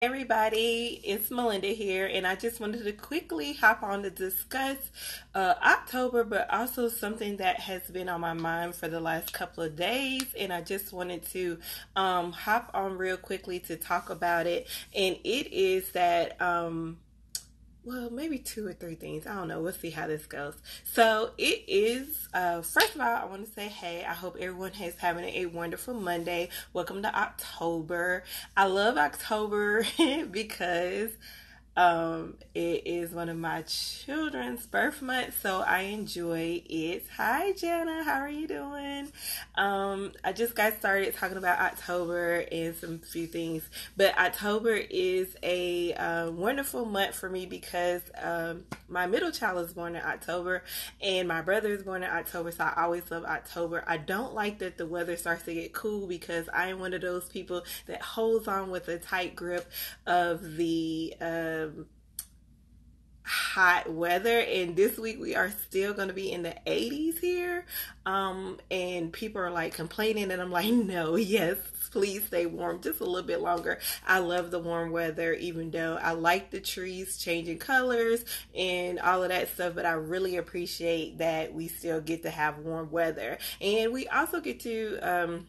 Everybody, it's Melinda here, and I just wanted to quickly hop on to discuss October, but also something that has been on my mind for the last couple of days. And I just wanted to hop on real quickly to talk about it. And it is that well, maybe two or three things. I don't know. We'll see how this goes. So it is, first of all, I want to say, hey, I hope everyone is having a wonderful Monday. Welcome to October. I love October because it is one of my children's birth months, so I enjoy it. Hi, Jana. How are you doing? I just got started talking about October and some few things, but October is a wonderful month for me because my middle child is born in October and my brother is born in October, so I always love October. I don't like that the weather starts to get cool because I am one of those people that holds on with a tight grip of the hot weather, and this week we are still going to be in the 80s here, and people are like complaining, and I'm like, no, yes, please stay warm just a little bit longer. I love the warm weather, even though I like the trees changing colors and all of that stuff, but I really appreciate that we still get to have warm weather, and we also get to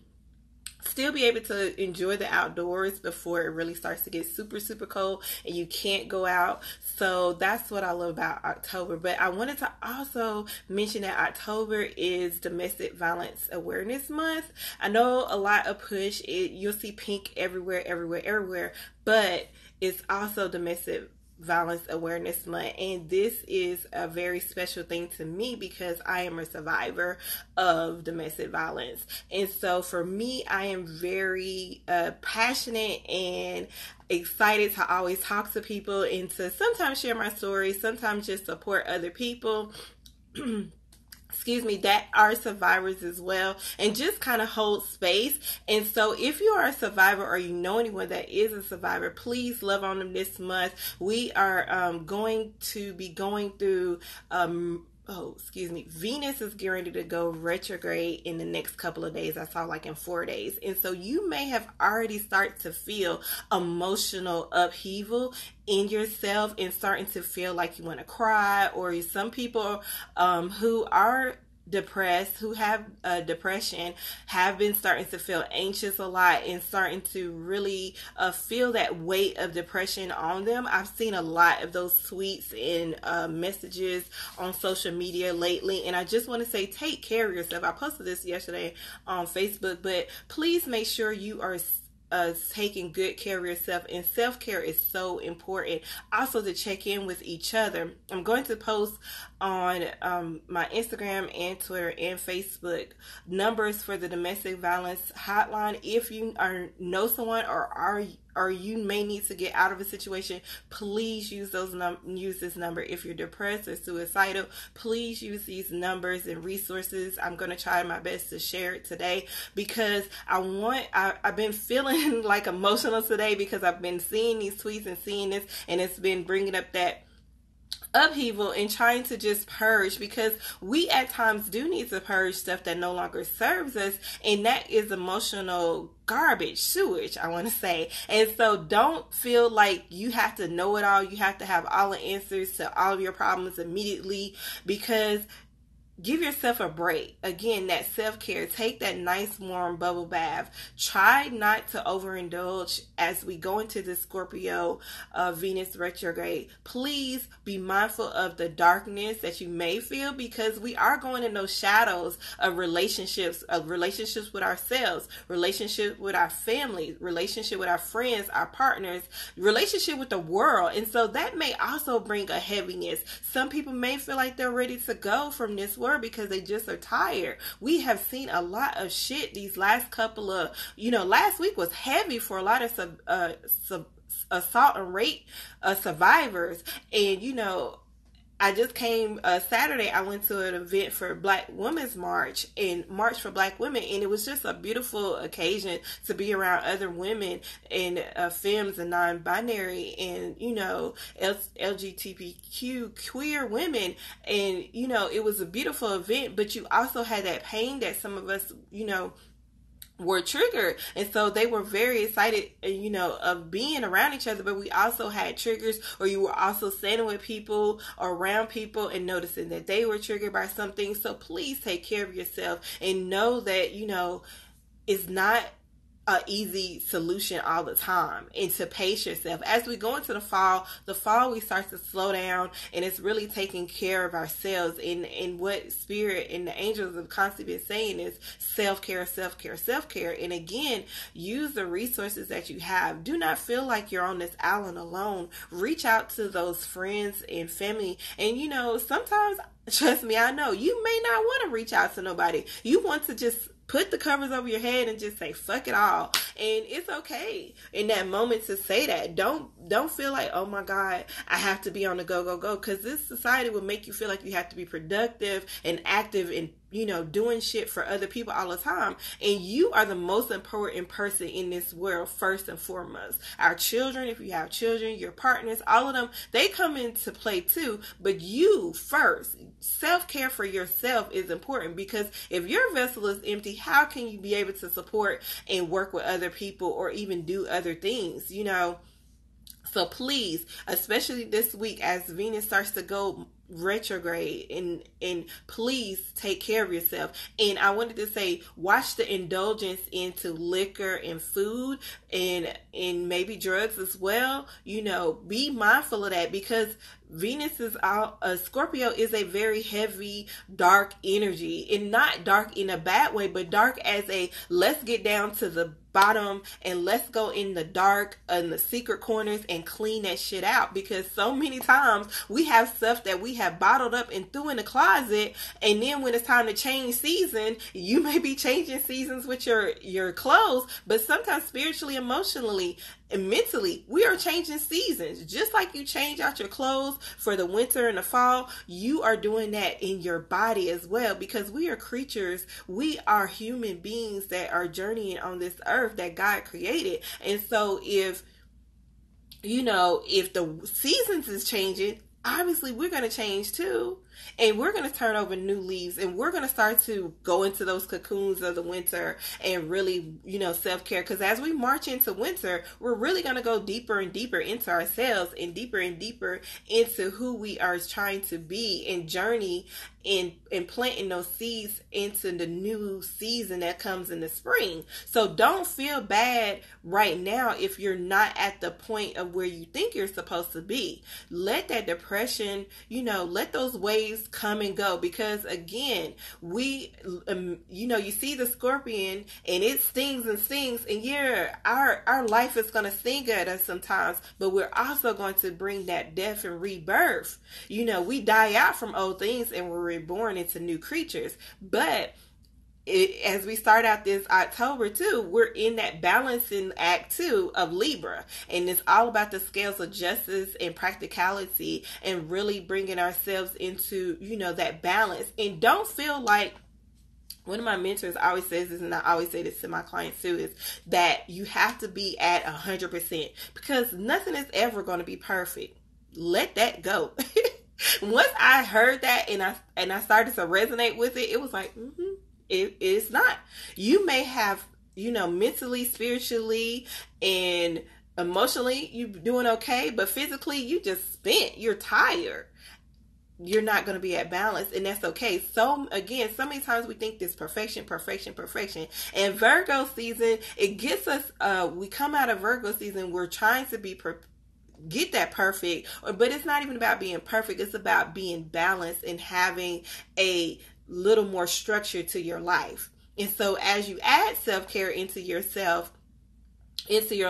still be able to enjoy the outdoors before it really starts to get super cold and you can't go out. So that's what I love about October. But I wanted to also mention that October is Domestic Violence Awareness Month. I know a lot of push, you'll see pink everywhere, but it's also Domestic Violence Awareness Month, and this is a very special thing to me because I am a survivor of domestic violence. And so for me, I am very passionate and excited to always talk to people and to sometimes share my story, sometimes just support other people excuse me, that are survivors as well, and just kind of hold space. And so if you are a survivor or you know anyone that is a survivor, please love on them this month. We are going to be going through Venus is getting ready to go retrograde in the next couple of days. I saw like in 4 days. And so you may have already started to feel emotional upheaval in yourself and starting to feel like you want to cry, or some people who are depressed, who have depression, have been starting to feel anxious a lot and starting to really feel that weight of depression on them. I've seen a lot of those tweets and messages on social media lately, and I just want to say, take care of yourself. I posted this yesterday on Facebook, but please make sure you are taking good care of yourself, and self-care is so important. Also to check in with each other. I'm going to post on my Instagram and Twitter and Facebook numbers for the domestic violence hotline. If you know someone or you may need to get out of a situation, please use this number. If you're depressed or suicidal, please use these numbers and resources. I'm going to try my best to share it today because I've been feeling like emotional today because I've been seeing these tweets and seeing this, and it's been bringing up that upheaval and trying to just purge, because we at times do need to purge stuff that no longer serves us, and that is emotional sewage, I want to say. And so don't feel like you have to know it all, you have to have all the answers to all of your problems immediately, because give yourself a break. Again, that self-care. Take that nice warm bubble bath. Try not to overindulge as we go into the Scorpio Venus retrograde. Please be mindful of the darkness that you may feel, because we are going in those shadows of relationships with ourselves, relationship with our family, relationship with our friends, our partners, relationship with the world. And so that may also bring a heaviness. Some people may feel like they're ready to go from this world because they just are tired. We have seen a lot of shit these last couple of, last week was heavy for a lot of assault and rape survivors. And I just came Saturday. I went to an event for Black Women's March and March for Black Women, and it was just a beautiful occasion to be around other women and femmes and non-binary and LGBTQ queer women, and it was a beautiful event. But you also had that pain that some of us were triggered, and so they were very excited, of being around each other. But we also had triggers, or you were also standing with people or around people and noticing that they were triggered by something. So please take care of yourself and know that it's not a easy solution all the time, and to pace yourself. As we go into the fall we start to slow down, and it's really taking care of ourselves. And what Spirit and the angels have constantly been saying is self-care, self-care, self-care. And again, use the resources that you have. Do not feel like you're on this island alone. Reach out to those friends and family. And sometimes, trust me, I know you may not want to reach out to nobody. You want to just put the covers over your head and just say fuck it all. And it's okay in that moment to say that. Don't feel like, oh my God, I have to be on the go, because this society will make you feel like you have to be productive and active and doing shit for other people all the time. And you are the most important person in this world, first and foremost. Our children, if you have children, your partners, all of them, they come into play too. But you first. Self-care for yourself is important, because if your vessel is empty, how can you be able to support and work with other people or even do other things, So please, especially this week as Venus starts to go retrograde, and please take care of yourself. And I wanted to say, watch the indulgence into liquor and food and maybe drugs as well. Be mindful of that, because Venus is out. Scorpio is a very heavy, dark energy, and not dark in a bad way, but dark as a let's get down to the bottom and let's go in the dark and the secret corners and clean that shit out. Because so many times we have stuff that we have bottled up and threw in the closet, and then when it's time to change season, you may be changing seasons with your clothes, but sometimes spiritually, emotionally, and mentally, we are changing seasons. Just like you change out your clothes for the winter and the fall, you are doing that in your body as well, because we are creatures. We are human beings that are journeying on this earth that God created. And so if the seasons is changing, obviously we're going to change too. And we're going to turn over new leaves, and we're going to start to go into those cocoons of the winter and really, self-care. Because as we march into winter, we're really going to go deeper and deeper into ourselves, and deeper into who we are trying to be, and journey and planting those seeds into the new season that comes in the spring. So don't feel bad right now if you're not at the point of where you think you're supposed to be. Let that depression, let those waves come and go, because again, we you see the scorpion and it stings, and yeah, our life is going to sting at us sometimes, but we're also going to bring that death and rebirth. We die out from old things and we're reborn into new creatures. But as we start out this October too, we're in that balancing act too of Libra, and it's all about the scales of justice and practicality, and really bringing ourselves into that balance. And don't feel like, one of my mentors always says this, and I always say this to my clients too, is that you have to be at 100%, because nothing is ever going to be perfect. Let that go. Once I heard that and I started to resonate with it, it was like, it's not. You may have, mentally, spiritually, and emotionally, you doing okay, but physically, you just spent. You're tired. You're not going to be at balance, and that's okay. So again, so many times we think this perfection. And Virgo season, it gets us, we come out of Virgo season, we're trying to be get that perfect, but it's not even about being perfect. It's about being balanced and having a little more structure to your life. And so as you add self-care into your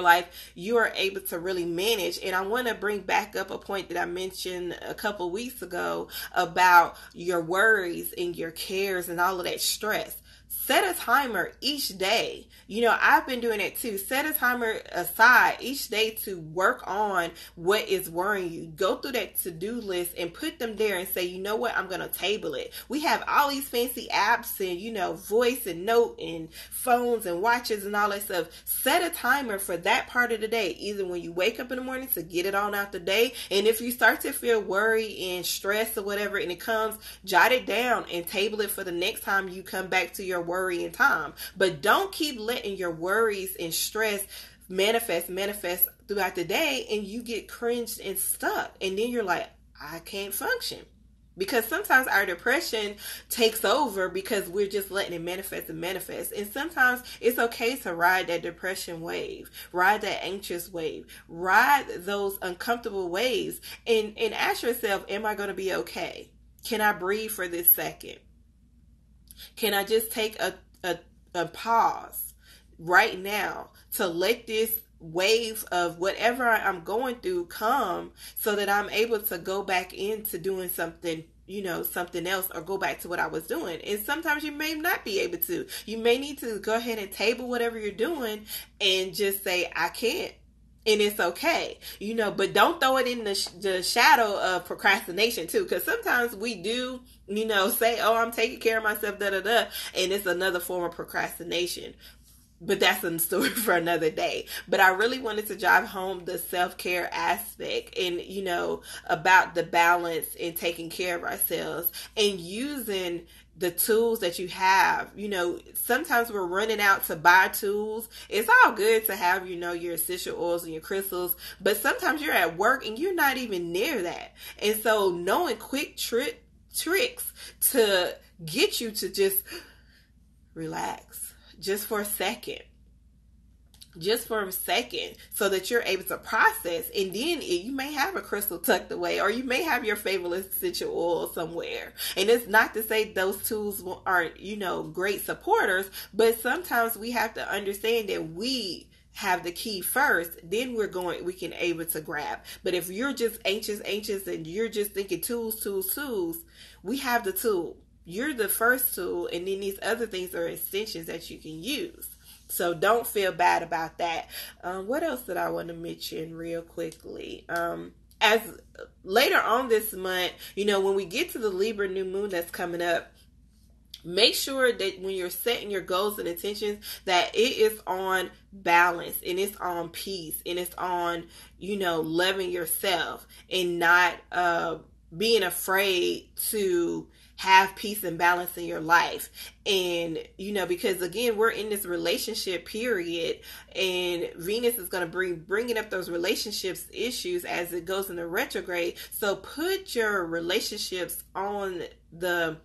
life, you are able to really manage. And I want to bring back up a point that I mentioned a couple weeks ago about your worries and your cares and all of that stress. Set a timer each day. I've been doing it too. Set a timer aside each day to work on what is worrying you. Go through that to-do list and put them there and say, you know what, I'm going to table it. We have all these fancy apps and, voice and note and phones and watches and all that stuff. Set a timer for that part of the day, either when you wake up in the morning to get it on out the day. And if you start to feel worry and stress or whatever, and it comes, jot it down and table it for the next time you come back to your work worrying time. But don't keep letting your worries and stress manifest throughout the day, and you get cringed and stuck. And then you're like, I can't function. Because sometimes our depression takes over because we're just letting it manifest and manifest. And sometimes it's okay to ride that depression wave, ride that anxious wave, ride those uncomfortable waves, and ask yourself, am I going to be okay? Can I breathe for this second? Can I just take a pause right now to let this wave of whatever I'm going through come, so that I'm able to go back into doing something, something else, or go back to what I was doing. And sometimes you may not be able to. You may need to go ahead and table whatever you're doing and just say, I can't. And it's okay, but don't throw it in the shadow of procrastination too. Because sometimes we do, say, oh, I'm taking care of myself, and it's another form of procrastination. But that's a story for another day. But I really wanted to drive home the self-care aspect and, about the balance in taking care of ourselves and using the tools that you have. Sometimes we're running out to buy tools. It's all good to have, your essential oils and your crystals, but sometimes you're at work and you're not even near that. And so knowing quick tricks to get you to just relax. Just for a second, so that you're able to process. And then you may have a crystal tucked away, or you may have your favorite essential oil somewhere. And it's not to say those tools aren't, great supporters, but sometimes we have to understand that we have the key first, then we can able to grab. But if you're just anxious, and you're just thinking tools, we have the tool. You're the first tool, and then these other things are extensions that you can use. So don't feel bad about that. What else did I want to mention real quickly? As later on this month, when we get to the Libra new moon that's coming up, make sure that when you're setting your goals and intentions, that it is on balance, and it's on peace, and it's on, loving yourself, and not being afraid to have peace and balance in your life. And, because again, we're in this relationship period, and Venus is going to bringing up those relationships issues as it goes into retrograde. So put your relationships on the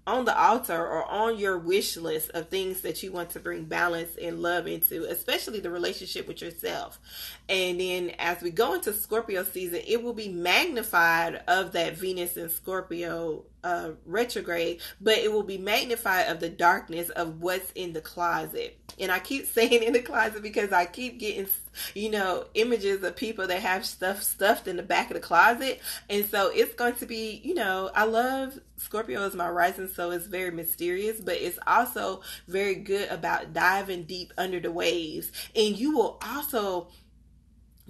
altar, or on your wish list of things that you want to bring balance and love into, especially the relationship with yourself. And then as we go into Scorpio season, it will be magnified of that Venus and Scorpio retrograde, but it will be magnified of the darkness of what's in the closet. And I keep saying in the closet because I keep getting, images of people that have stuff stuffed in the back of the closet. And so it's going to be, I love Scorpio as my rising, so it's very mysterious, but it's also very good about diving deep under the waves. And you will also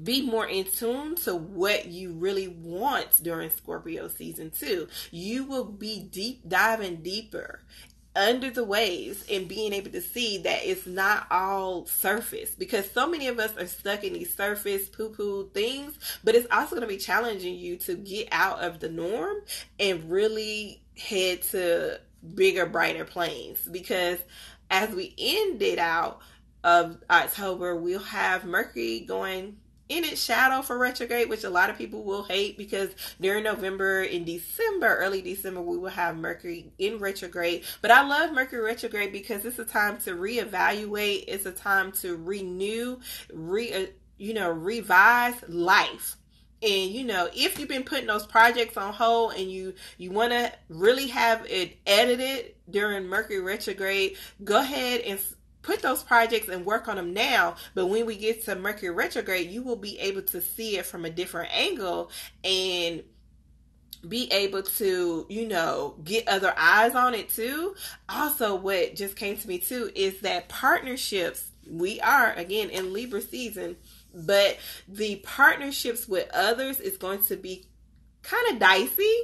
be more in tune to what you really want during Scorpio season 2. You will be diving deeper under the waves and being able to see that it's not all surface, because so many of us are stuck in these surface poo-poo things. But it's also going to be challenging you to get out of the norm and really head to bigger, brighter planes, because as we end it out of October, we'll have Mercury going in its shadow for retrograde, which a lot of people will hate, because during November and December, early December, we will have Mercury in retrograde. But I love Mercury retrograde because it's a time to reevaluate. It's a time to renew, revise life. And, if you've been putting those projects on hold and you want to really have it edited during Mercury retrograde, go ahead and put those projects and work on them now. But when we get to Mercury retrograde, you will be able to see it from a different angle and be able to, get other eyes on it too. Also, what just came to me too is that partnerships, we are again in Libra season, but the partnerships with others is going to be kind of dicey.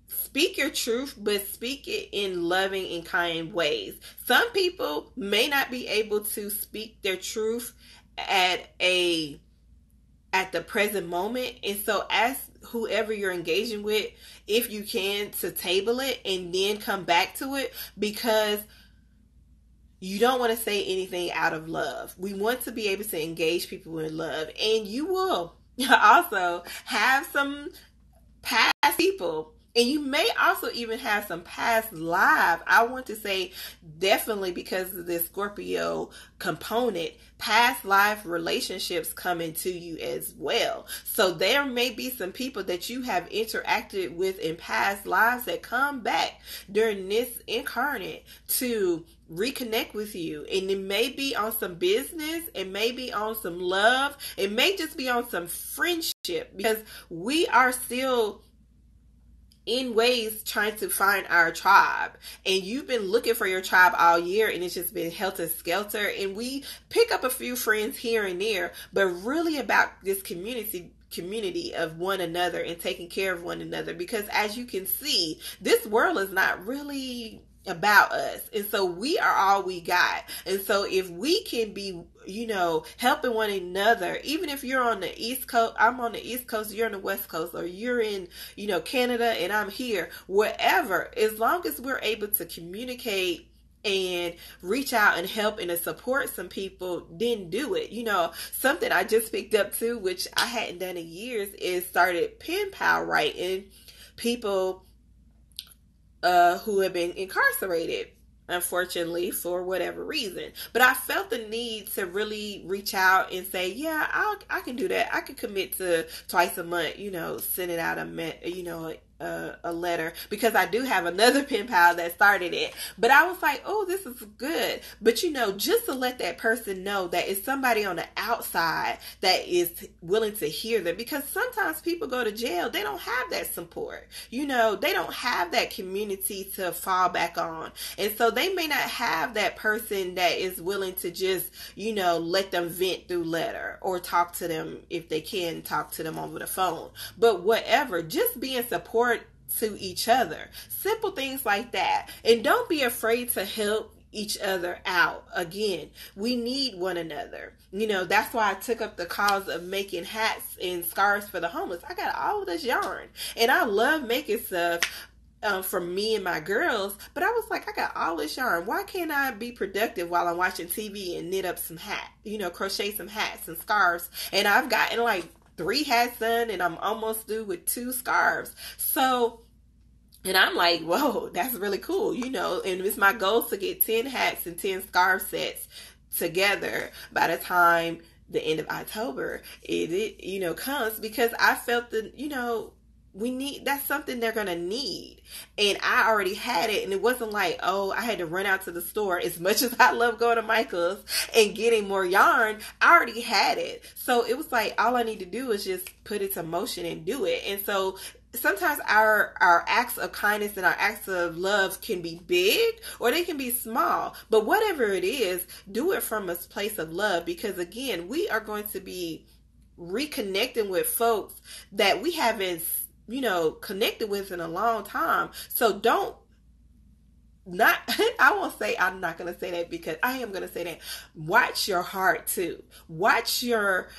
Speak your truth, but speak it in loving and kind ways. Some people may not be able to speak their truth at the present moment. And so as whoever you're engaging with, if you can, to table it and then come back to it, because you don't want to say anything out of love. We want to be able to engage people in love, and you will also have some past people, and you may also even have some past lives. I want to say definitely, because of this Scorpio component, past life relationships come into you as well. So there may be some people that you have interacted with in past lives that come back during this incarnate to reconnect with you. And it may be on some business, it may be on some love, it may just be on some friendship, because we are still in ways trying to find our tribe, and you've been looking for your tribe all year, and it's just been helter skelter, and we pick up a few friends here and there, but really about this community of one another and taking care of one another, because as you can see, this world is not really about us, and so we are all we got. And so if we can be, helping one another, even if you're on the East Coast, I'm on the East Coast, you're on the West Coast, or you're in, Canada and I'm here, wherever, as long as we're able to communicate and reach out and help and to support some people, then do it. Something I just picked up too, which I hadn't done in years, is started pen pal writing people who have been incarcerated, unfortunately, for whatever reason. But I felt the need to really reach out and say, yeah, I can do that. I can commit to twice a month, sending out a letter, because I do have another pen pal that started it. But I was like, oh, this is good. But just to let that person know that it's somebody on the outside that is willing to hear them, because sometimes people go to jail, they don't have that support, they don't have that community to fall back on, and so they may not have that person that is willing to just let them vent through letter, or talk to them if they can talk to them over the phone. But whatever, just being support to each other, simple things like that. And don't be afraid to help each other out. Again, we need one another. That's why I took up the cause of making hats and scarves for the homeless. I got all of this yarn, and I love making stuff for me and my girls, but I was like, I got all this yarn. Why can't I be productive while I'm watching TV and knit up some crochet some hats and scarves? And I've gotten like 3 hats done, and I'm almost through with 2 scarves. So, and I'm like, whoa, that's really cool, and it's my goal to get 10 hats and 10 scarf sets together by the time the end of October it comes, because I felt that, that's something they're going to need. And I already had it, and it wasn't like, oh, I had to run out to the store. As much as I love going to Michael's and getting more yarn, I already had it. So it was like, all I need to do is just put it to motion and do it. And so sometimes our acts of kindness and our acts of love can be big, or they can be small. But whatever it is, do it from a place of love, because again, we are going to be reconnecting with folks that we haven't connected with in a long time. So I'm not going to say that, because I am going to say that. Watch your heart too. Watch your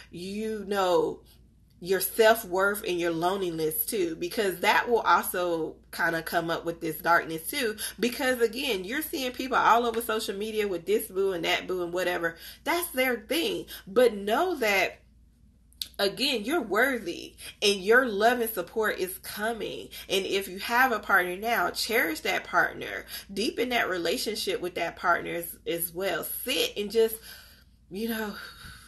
self-worth and your loneliness too, because that will also kind of come up with this darkness too. Because again, you're seeing people all over social media with this boo and that boo and whatever. That's their thing. But know that, again, you're worthy, and your love and support is coming. And if you have a partner now, cherish that partner, deepen that relationship with that partner as well. Sit and just,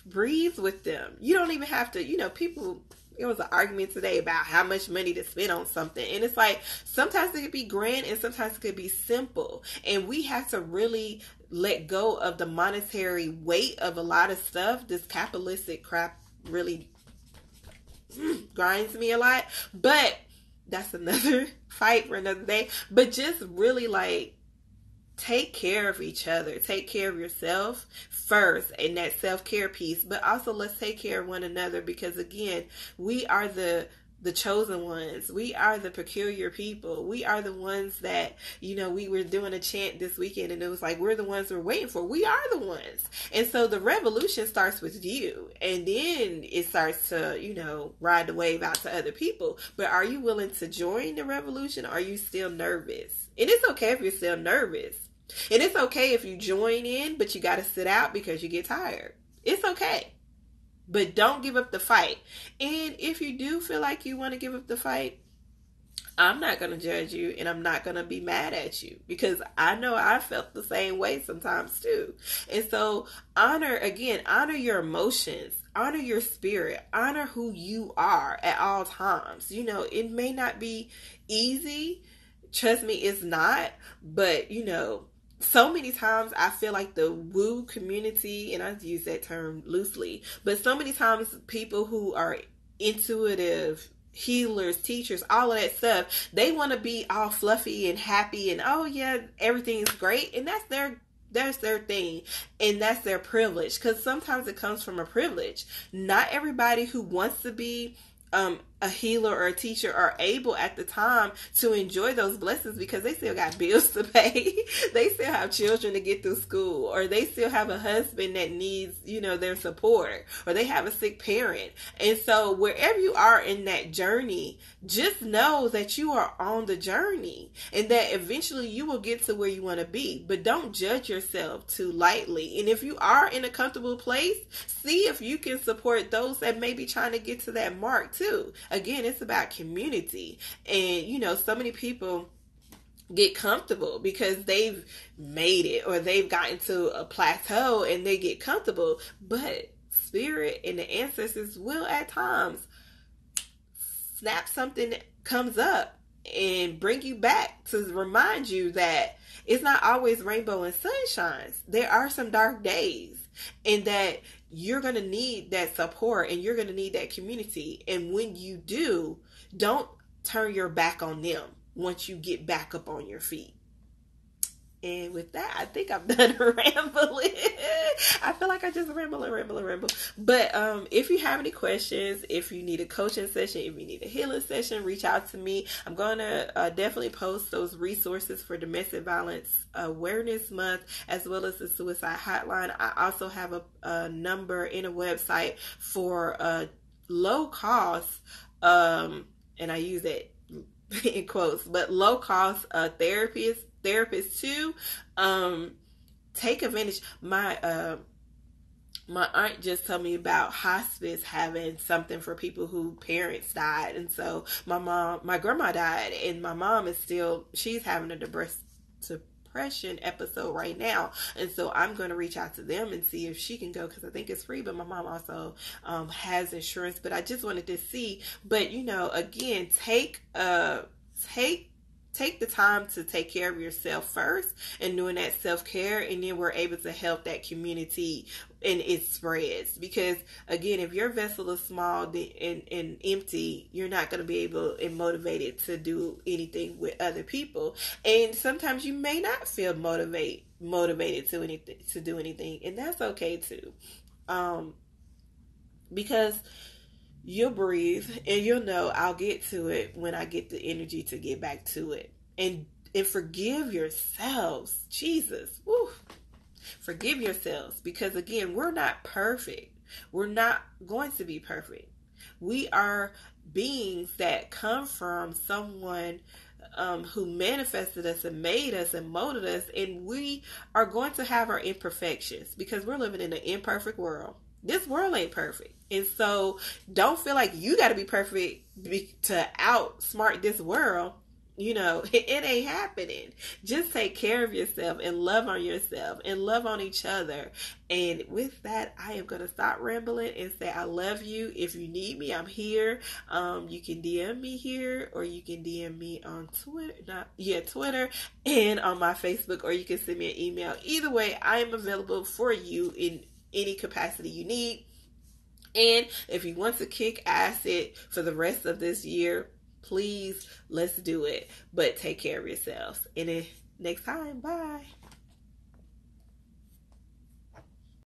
breathe with them. You don't even have to, people, there was an argument today about how much money to spend on something. And it's like, sometimes it could be grand and sometimes it could be simple. And we have to really let go of the monetary weight of a lot of stuff. This capitalistic crap really grinds me a lot, but that's another fight for another day. But just really take care of each other, take care of yourself first, and that self-care piece, but also let's take care of one another, because again, we are the the chosen ones. We are the peculiar people. We are the ones that, we were doing a chant this weekend and it was like, we're the ones we're waiting for. We are the ones. And so the revolution starts with you. And then it starts to, ride the wave out to other people. But are you willing to join the revolution? Or are you still nervous? And it's okay if you're still nervous. And it's okay if you join in, but you got to sit out because you get tired. It's okay. But don't give up the fight. And if you do feel like you want to give up the fight, I'm not going to judge you and I'm not going to be mad at you because I know I felt the same way sometimes too. And so honor your emotions, honor your spirit, honor who you are at all times. It may not be easy. Trust me, it's not. But, so many times I feel like the woo community, and I use that term loosely, but so many times people who are intuitive healers, teachers, all of that stuff, they want to be all fluffy and happy and, oh yeah, everything's great. And that's their thing. And that's their privilege. Because sometimes it comes from a privilege. Not everybody who wants to be a healer or a teacher are able at the time to enjoy those blessings because they still got bills to pay. They still have children to get through school, or they still have a husband that needs, their support, or they have a sick parent. And so wherever you are in that journey, just know that you are on the journey and that eventually you will get to where you want to be. But don't judge yourself too lightly. And if you are in a comfortable place, see if you can support those that may be trying to get to that mark too. Again, it's about community. And, so many people get comfortable because they've made it or they've gotten to a plateau and they get comfortable. But spirit and the ancestors will at times snap something that comes up and bring you back to remind you that it's not always rainbow and sunshines. There are some dark days, and that you're going to need that support and you're going to need that community. And when you do, don't turn your back on them once you get back up on your feet. And with that, I think I'm done rambling. I feel like I just ramble. But if you have any questions, if you need a coaching session, if you need a healing session, reach out to me. I'm going to definitely post those resources for Domestic Violence Awareness Month, as well as the suicide hotline. I also have a number and a website for low cost, and I use it in quotes, but low cost therapists too. Take advantage. My aunt just told me about hospice having something for people who parents died. And so my grandma died, and my mom she's having a depression episode right now. And so I'm going to reach out to them and see if she can go, because I think it's free, but my mom also has insurance. But I just wanted to see. But again, take the time to take care of yourself first and doing that self-care, and then we're able to help that community and it spreads. Because again, if your vessel is small and empty, you're not going to be able and motivated to do anything with other people. And sometimes you may not feel motivated to do anything, and that's okay too. Because you'll breathe and you'll know I'll get to it when I get the energy to get back to it. And forgive yourselves. Jesus. Woo. Forgive yourselves. Because again, we're not perfect. We're not going to be perfect. We are beings that come from someone who manifested us and made us and molded us. And we are going to have our imperfections because we're living in an imperfect world. This world ain't perfect. And so don't feel like you got to be perfect to outsmart this world. It ain't happening. Just take care of yourself and love on yourself and love on each other. And with that, I am going to stop rambling and say I love you. If you need me, I'm here. You can DM me here, or you can DM me on Twitter and on my Facebook, or you can send me an email. Either way, I am available for you in any capacity you need. And if you want to kick acid for the rest of this year, please, let's do it. But take care of yourselves. And next time, bye.